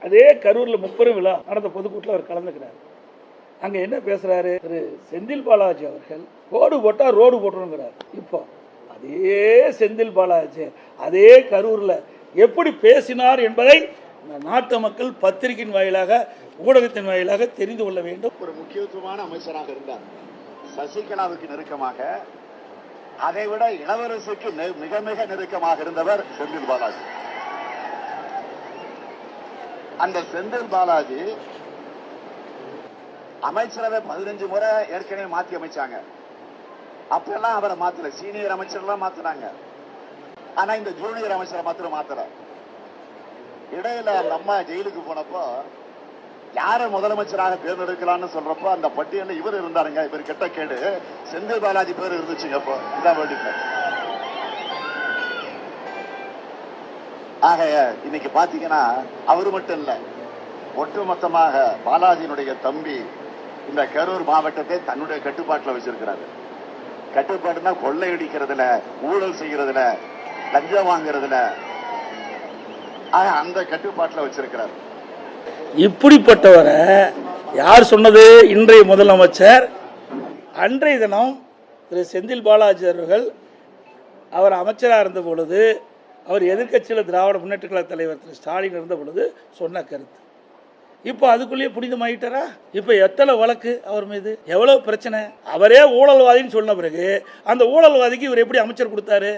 அதே கரூர்ல முப்பெரும் விழா நடந்த பொதுக்கூட்டில் அவர் கலந்துக்கிறார். அங்க என்ன பேசுறாரு? திரு செந்தில் பாலாஜி அவர்கள் ரோடு போட்டா ரோடு போட்டுருங்கிறார். இப்போ அதே செந்தில் பாலாஜி அதே கரூர்ல எப்படி பேசினார் என்பதை நாட்டு மக்கள் பத்திரிகையின் வாயிலாக ஊடகத்தின் வாயிலாக தெரிந்து கொள்ள வேண்டும். ஒரு முக்கியத்துவமான அமைச்சராக இருந்தார். சசிகலாவுக்கு நெருக்கமாக, அதைவிட இளவரசுக்கு மிக மிக நெருக்கமாக இருந்தவர் செந்தில் பாலாஜி. அந்த செந்தில் பாலாஜி அமைச்சரவை 15 முறை ஏற்கனவே மாற்றி அமைச்சாங்க. அப்பெல்லாம் அவரை மாத்தல, சீனியர் அமைச்சர்லாம் மாத்தினாங்க. ஆனா இந்த ஜூனியர் அமைச்சரை மாத்திரம் மாத்தல. இடையில அந்த அம்மா ஜெயிலுக்கு போனப்போ யாரை முதலமைச்சராக தேர்ந்தெடுக்கலாம்னு சொல்றப்போ அந்த பட்டியலில் இவர் இருந்தாருங்க. இவர் கெட்ட கேடு செந்தில் பாலாஜி பேர் இருந்துச்சுங்க. அப்போ இந்த ஆக இன்னைக்கு பாத்தீங்கன்னா அவரு மட்டும் இல்ல, ஒட்டுமொத்தமாக பாலாஜியினுடைய தம்பி இந்த கரூர் மாவட்டத்தை தன்னுடைய கட்டுப்பாட்டில் வச்சிருக்கிறாரு. கட்டுப்பாடுனா கொள்ளையடிக்கிறதுல, ஊழல் செய்யறதுல, லஞ்சம் வாங்குறதுல, அந்த கட்டுப்பாட்டில் வச்சிருக்கிறார். இப்படிப்பட்டவரை யார் சொன்னது? இன்றைய முதலமைச்சர் அன்றைய தினம் திரு செந்தில் பாலாஜி அவர்கள் அவர் அமைச்சராக இருந்த பொழுது, அவர் எதிர்கட்சியில் திராவிட முன்னேற்ற கழக தலைவர் திரு ஸ்டாலின் இருந்த பொழுது சொன்ன கருத்து. இப்போ அதுக்குள்ளேயே புனிதமாயிட்டாரா? இப்போ எத்தனை வழக்கு அவர் மீது, எவ்வளவு பிரச்சனை? அவரே ஊழல்வாதின்னு சொன்ன பிறகு அந்த ஊழல்வாதிக்கு இவர் எப்படி அமைச்சர் கொடுத்தாரு?